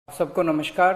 सबको नमस्कार।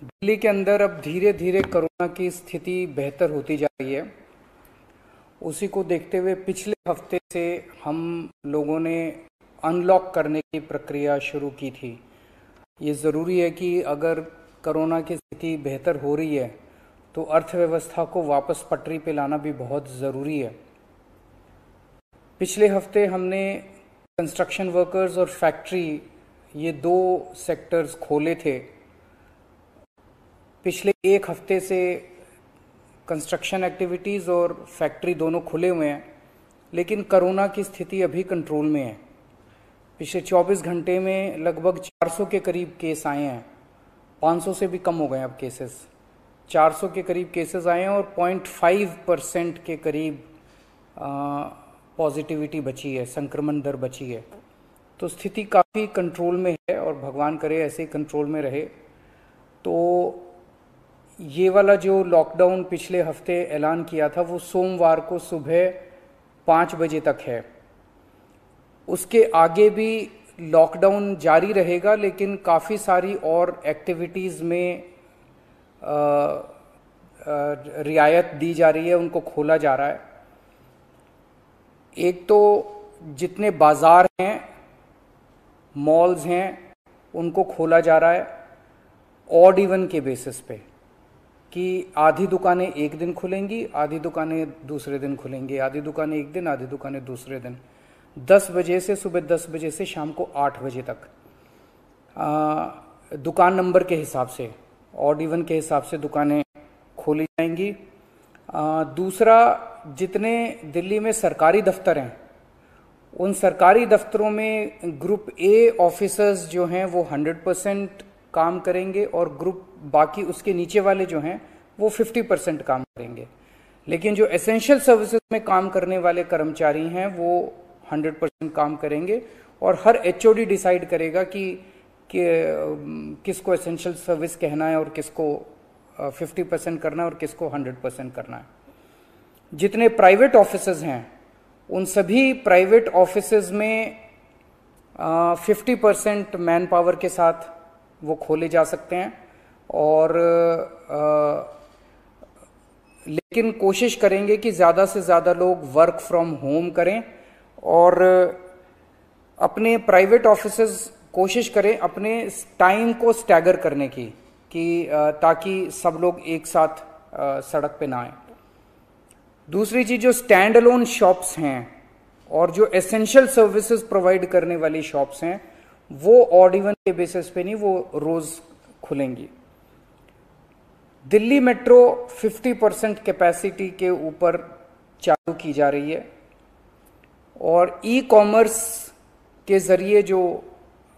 दिल्ली के अंदर अब धीरे धीरे कोरोना की स्थिति बेहतर होती जा रही है। उसी को देखते हुए पिछले हफ्ते से हम लोगों ने अनलॉक करने की प्रक्रिया शुरू की थी। ये ज़रूरी है कि अगर कोरोना की स्थिति बेहतर हो रही है तो अर्थव्यवस्था को वापस पटरी पे लाना भी बहुत ज़रूरी है। पिछले हफ्ते हमने कंस्ट्रक्शन वर्कर्स और फैक्ट्री, ये दो सेक्टर्स खोले थे। पिछले एक हफ्ते से कंस्ट्रक्शन एक्टिविटीज़ और फैक्ट्री दोनों खुले हुए हैं, लेकिन कोरोना की स्थिति अभी कंट्रोल में है। पिछले 24 घंटे में लगभग 400 के करीब केस आए हैं। 500 से भी कम हो गए अब केसेस। 400 के करीब केसेस आए हैं और 0.5% के करीब पॉजिटिविटी बची है, संक्रमण दर बची है। तो स्थिति काफ़ी कंट्रोल में है और भगवान करे ऐसे ही कंट्रोल में रहे। तो ये वाला जो लॉकडाउन पिछले हफ्ते ऐलान किया था वो सोमवार को सुबह 5 बजे तक है। उसके आगे भी लॉकडाउन जारी रहेगा, लेकिन काफ़ी सारी और एक्टिविटीज़ में रियायत दी जा रही है, उनको खोला जा रहा है। एक तो जितने बाज़ार हैं, मॉल्स हैं, उनको खोला जा रहा है ऑड इवन के बेसिस पे, कि आधी दुकानें एक दिन खुलेंगी, आधी दुकानें दूसरे दिन खुलेंगी, आधी दुकानें एक दिन, आधी दुकानें दूसरे दिन। 10 बजे से सुबह 10 बजे से शाम को 8 बजे तक, दुकान नंबर के हिसाब से, ऑड इवन के हिसाब से दुकानें खोली जाएंगी। दूसरा, जितने दिल्ली में सरकारी दफ्तर हैं, उन सरकारी दफ्तरों में ग्रुप ए ऑफिसर्स जो हैं वो 100% काम करेंगे और ग्रुप बाकी उसके नीचे वाले जो हैं वो 50% काम करेंगे। लेकिन जो एसेंशियल सर्विसेज में काम करने वाले कर्मचारी हैं वो 100% काम करेंगे और हर एचओडी डिसाइड करेगा कि किसको एसेंशियल सर्विस कहना है और किसको 50% करना है और किसको 100% करना है। जितने प्राइवेट ऑफिसेज हैं उन सभी प्राइवेट ऑफिसेज में 50% मैन पावर के साथ वो खोले जा सकते हैं और लेकिन कोशिश करेंगे कि ज़्यादा से ज़्यादा लोग वर्क फ्रॉम होम करें और अपने प्राइवेट ऑफिसेज कोशिश करें अपने टाइम को स्टैगर करने की, कि ताकि सब लोग एक साथ सड़क पे ना आए। दूसरी चीज़, जो स्टैंड अलोन शॉप्स हैं और जो एसेंशियल सर्विसेज प्रोवाइड करने वाली शॉप्स हैं वो ऑड इवन के बेसिस पे नहीं, वो रोज खुलेंगी। दिल्ली मेट्रो 50% कैपेसिटी के ऊपर चालू की जा रही है और ई कॉमर्स के जरिए जो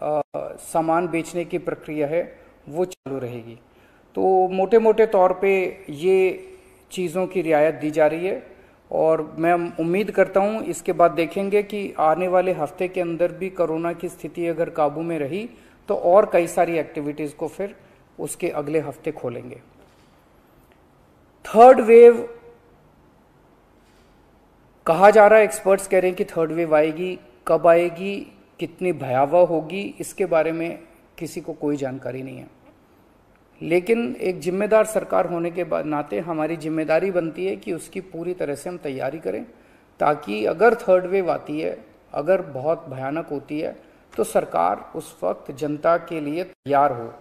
सामान बेचने की प्रक्रिया है वो चालू रहेगी। तो मोटे मोटे तौर पे ये चीज़ों की रियायत दी जा रही है और मैं उम्मीद करता हूँ इसके बाद देखेंगे कि आने वाले हफ्ते के अंदर भी कोरोना की स्थिति अगर काबू में रही तो और कई सारी एक्टिविटीज़ को फिर उसके अगले हफ्ते खोलेंगे। थर्ड वेव कहा जा रहा है, एक्सपर्ट्स कह रहे हैं कि थर्ड वेव आएगी। कब आएगी, कितनी भयावह होगी, इसके बारे में किसी को कोई जानकारी नहीं है। लेकिन एक जिम्मेदार सरकार होने के बाद नाते हमारी जिम्मेदारी बनती है कि उसकी पूरी तरह से हम तैयारी करें, ताकि अगर थर्ड वेव आती है, अगर बहुत भयानक होती है, तो सरकार उस वक्त जनता के लिए तैयार हो।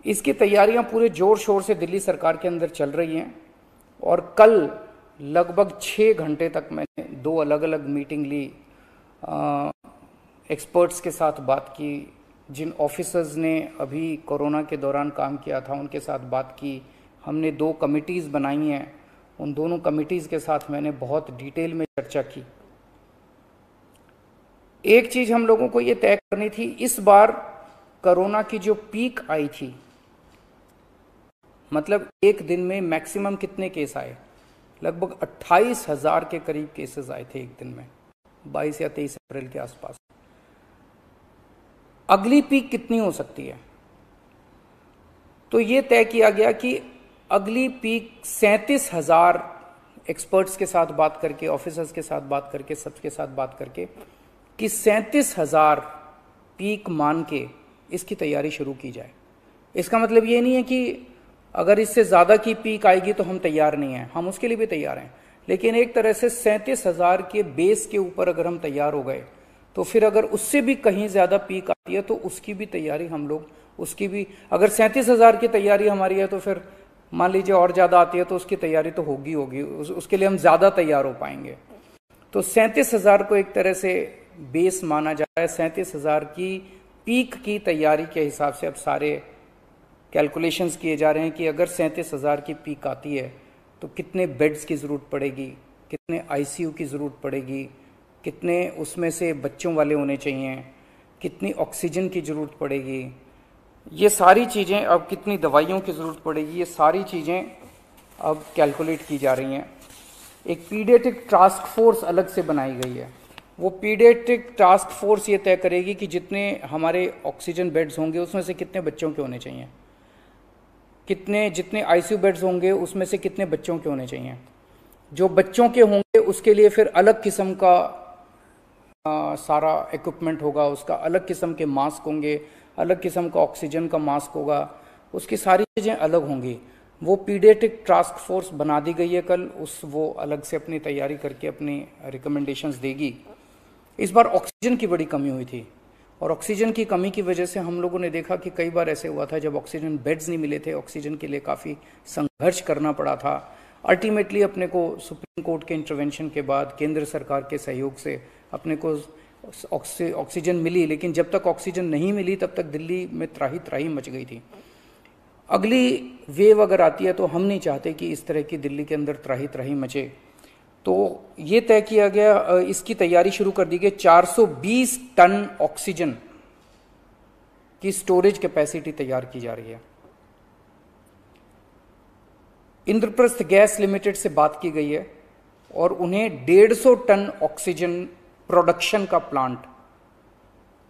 इसकी तैयारियां पूरे जोर शोर से दिल्ली सरकार के अंदर चल रही हैं और कल लगभग 6 घंटे तक मैंने 2 अलग अलग मीटिंग ली, एक्सपर्ट्स के साथ बात की, जिन ऑफिसर्स ने अभी कोरोना के दौरान काम किया था उनके साथ बात की। हमने 2 कमिटीज़ बनाई हैं, उन दोनों कमिटीज़ के साथ मैंने बहुत डिटेल में चर्चा की। एक चीज़ हम लोगों को ये तय करनी थी, इस बार कोरोना की जो पीक आई थी, मतलब एक दिन में मैक्सिमम कितने केस आए, लगभग 28,000 के करीब केसेस आए थे एक दिन में, 22 या 23 अप्रैल के आसपास। अगली पीक कितनी हो सकती है, तो ये तय किया गया कि अगली पीक 37,000, एक्सपर्ट्स के साथ बात करके, ऑफिसर्स के साथ बात करके, सबके साथ बात करके, कि 37,000 पीक मान के इसकी तैयारी शुरू की जाए। इसका मतलब ये नहीं है कि अगर इससे ज़्यादा की पीक आएगी तो हम तैयार नहीं हैं, हम उसके लिए भी तैयार हैं, लेकिन एक तरह से 37,000 के बेस के ऊपर अगर हम तैयार हो गए तो फिर अगर उससे भी कहीं ज़्यादा पीक आती है तो उसकी भी तैयारी हम लोग, उसकी भी, अगर 37,000 की तैयारी हमारी है तो फिर मान लीजिए और ज़्यादा आती है तो उसकी तैयारी तो होगी उसके लिए हम ज़्यादा तैयार हो पाएंगे। तो 37,000 को एक तरह से बेस माना जा रहा है। 37,000 की पीक की तैयारी के हिसाब से अब सारे कैलकुलेशंस किए जा रहे हैं कि अगर 37,000 की पीक आती है तो कितने बेड्स की ज़रूरत पड़ेगी, कितने आईसीयू की ज़रूरत पड़ेगी, कितने उसमें से बच्चों वाले होने चाहिए, कितनी ऑक्सीजन की ज़रूरत पड़ेगी, ये सारी चीज़ें, अब कितनी दवाइयों की ज़रूरत पड़ेगी, ये सारी चीज़ें अब कैलकुलेट की जा रही हैं। एक पीडियाट्रिक टास्क फोर्स अलग से बनाई गई है। वो पीडियाट्रिक टास्क फोर्स ये तय करेगी कि जितने हमारे ऑक्सीजन बेड्स होंगे उसमें से कितने बच्चों के होने चाहिए, जितने आईसीयू बेड्स होंगे उसमें से कितने बच्चों के होने चाहिए। जो बच्चों के होंगे उसके लिए फिर अलग किस्म का सारा इक्विपमेंट होगा, उसका अलग किस्म के मास्क होंगे, अलग किस्म का ऑक्सीजन का मास्क होगा, उसकी सारी चीज़ें अलग होंगी। वो पीडियाट्रिक टास्क फोर्स बना दी गई है कल, वो अलग से अपनी तैयारी करके अपनी रिकमेंडेशंस देगी। इस बार ऑक्सीजन की बड़ी कमी हुई थी और ऑक्सीजन की कमी की वजह से हम लोगों ने देखा कि कई बार ऐसे हुआ था जब ऑक्सीजन बेड्स नहीं मिले थे, ऑक्सीजन के लिए काफ़ी संघर्ष करना पड़ा था। अल्टीमेटली अपने को सुप्रीम कोर्ट के इंटरवेंशन के बाद केंद्र सरकार के सहयोग से अपने को ऑक्सीजन मिली, लेकिन जब तक ऑक्सीजन नहीं मिली तब तक दिल्ली में त्राही त्राही मच गई थी। अगली वेव अगर आती है तो हम नहीं चाहते कि इस तरह की दिल्ली के अंदर त्राही त्राही मचे, तो ये तय किया गया, इसकी तैयारी शुरू कर दी गई। 420 टन ऑक्सीजन की स्टोरेज कैपेसिटी तैयार की जा रही है। इंद्रप्रस्थ गैस लिमिटेड से बात की गई है और उन्हें 150 टन ऑक्सीजन प्रोडक्शन का प्लांट,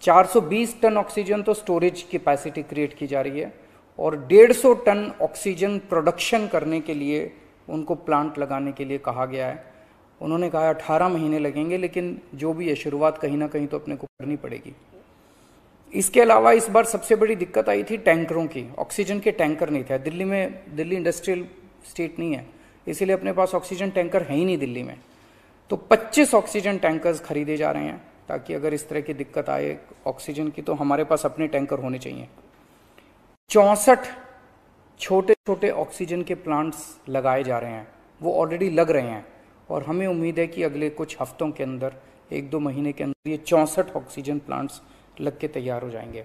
420 टन ऑक्सीजन तो स्टोरेज कैपेसिटी क्रिएट की जा रही है और 150 टन ऑक्सीजन प्रोडक्शन करने के लिए उनको प्लांट लगाने के लिए कहा गया है। उन्होंने कहा 18 महीने लगेंगे, लेकिन जो भी है शुरुआत कहीं ना कहीं तो अपने को करनी पड़ेगी। इसके अलावा इस बार सबसे बड़ी दिक्कत आई थी टैंकरों की। ऑक्सीजन के टैंकर नहीं थे दिल्ली में, दिल्ली इंडस्ट्रियल स्टेट नहीं है, इसीलिए अपने पास ऑक्सीजन टैंकर है ही नहीं दिल्ली में। तो 25 ऑक्सीजन टैंकर्स खरीदे जा रहे हैं ताकि अगर इस तरह की दिक्कत आए ऑक्सीजन की तो हमारे पास अपने टैंकर होने चाहिए। 64 छोटे छोटे ऑक्सीजन के प्लांट्स लगाए जा रहे हैं, वो ऑलरेडी लग रहे हैं और हमें उम्मीद है कि अगले कुछ हफ्तों के अंदर, 1-2 महीने के अंदर ये 64 ऑक्सीजन प्लांट्स लग के तैयार हो जाएंगे।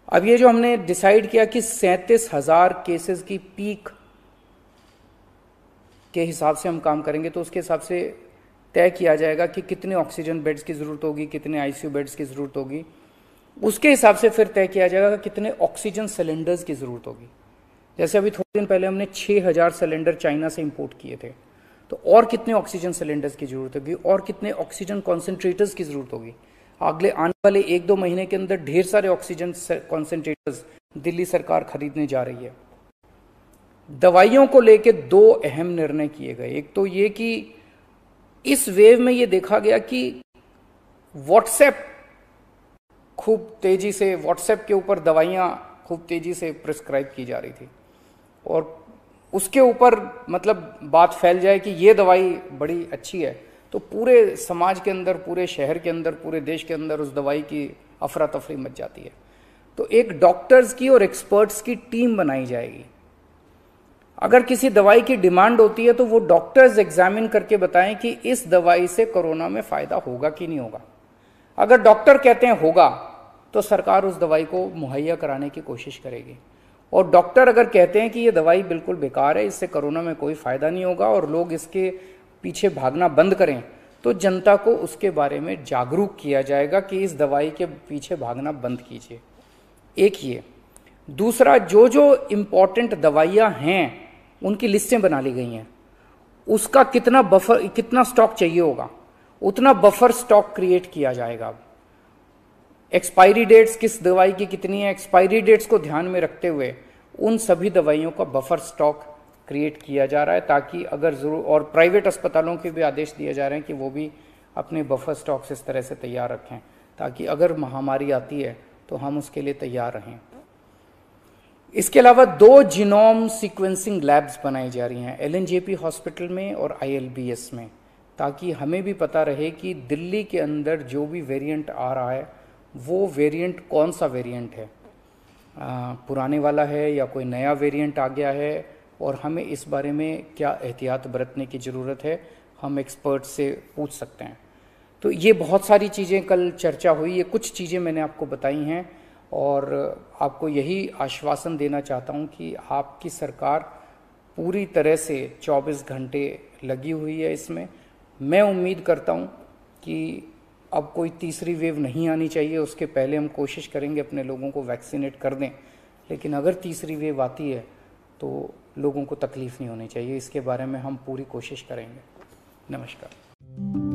अब ये जो हमने डिसाइड किया कि 37,000 केसेस की पीक के हिसाब से हम काम करेंगे, तो उसके हिसाब से तय किया जाएगा कि कितने ऑक्सीजन बेड्स की ज़रूरत होगी, कितने आईसीयू बेड्स की ज़रूरत होगी। उसके हिसाब से फिर तय किया जाएगा कि कितने ऑक्सीजन सिलेंडर्स की ज़रूरत होगी। जैसे अभी थोड़े दिन पहले हमने 6,000 सिलेंडर चाइना से इंपोर्ट किए थे, तो और कितने ऑक्सीजन सिलेंडर्स की ज़रूरत होगी और कितने ऑक्सीजन कॉन्सेंट्रेटर्स की ज़रूरत होगी। अगले आने वाले 1-2 महीने के अंदर ढेर सारे ऑक्सीजन कॉन्सेंट्रेटर्स दिल्ली सरकार खरीदने जा रही है। दवाइयों को लेकर 2 अहम निर्णय किए गए। एक तो ये कि इस वेव में ये देखा गया कि व्हाट्सएप खूब तेजी से, व्हाट्सएप के ऊपर दवाइयाँ खूब तेजी से प्रिस्क्राइब की जा रही थी और उसके ऊपर मतलब बात फैल जाए कि ये दवाई बड़ी अच्छी है, तो पूरे समाज के अंदर, पूरे शहर के अंदर, पूरे देश के अंदर उस दवाई की अफरा तफरी मच जाती है। तो एक डॉक्टर्स की और एक्सपर्ट्स की टीम बनाई जाएगी। अगर किसी दवाई की डिमांड होती है तो वो डॉक्टर्स एग्जामिन करके बताएं कि इस दवाई से कोरोना में फायदा होगा कि नहीं होगा। अगर डॉक्टर कहते हैं होगा तो सरकार उस दवाई को मुहैया कराने की कोशिश करेगी, और डॉक्टर अगर कहते हैं कि ये दवाई बिल्कुल बेकार है, इससे कोरोना में कोई फायदा नहीं होगा और लोग इसके पीछे भागना बंद करें, तो जनता को उसके बारे में जागरूक किया जाएगा कि इस दवाई के पीछे भागना बंद कीजिए। एक ये। दूसरा, जो जो इम्पॉर्टेंट दवाइयाँ हैं उनकी लिस्टें बना ली गई हैं, उसका कितना बफर, कितना स्टॉक चाहिए होगा उतना बफर स्टॉक क्रिएट किया जाएगा। एक्सपायरी डेट्स किस दवाई की कितनी है, एक्सपायरी डेट्स को ध्यान में रखते हुए उन सभी दवाइयों का बफर स्टॉक क्रिएट किया जा रहा है, ताकि अगर जरूर, और प्राइवेट अस्पतालों के भी आदेश दिए जा रहे हैं कि वो भी अपने बफर स्टॉक्स इस तरह से तैयार रखें ताकि अगर महामारी आती है तो हम उसके लिए तैयार रहें। इसके अलावा 2 जीनोम सीक्वेंसिंग लैब्स बनाई जा रही हैं LNJP हॉस्पिटल में और ILBS में, ताकि हमें भी पता रहे कि दिल्ली के अंदर जो भी वेरिएंट आ रहा है वो वेरिएंट कौन सा वेरिएंट है, पुराने वाला है या कोई नया वेरिएंट आ गया है, और हमें इस बारे में क्या एहतियात बरतने की ज़रूरत है, हम एक्सपर्ट से पूछ सकते हैं। तो ये बहुत सारी चीज़ें कल चर्चा हुई, ये कुछ चीज़ें मैंने आपको बताई हैं, और आपको यही आश्वासन देना चाहता हूँ कि आपकी सरकार पूरी तरह से 24 घंटे लगी हुई है इसमें। मैं उम्मीद करता हूँ कि अब कोई तीसरी वेव नहीं आनी चाहिए, उसके पहले हम कोशिश करेंगे अपने लोगों को वैक्सीनेट कर दें, लेकिन अगर तीसरी वेव आती है तो लोगों को तकलीफ़ नहीं होनी चाहिए, इसके बारे में हम पूरी कोशिश करेंगे। नमस्कार।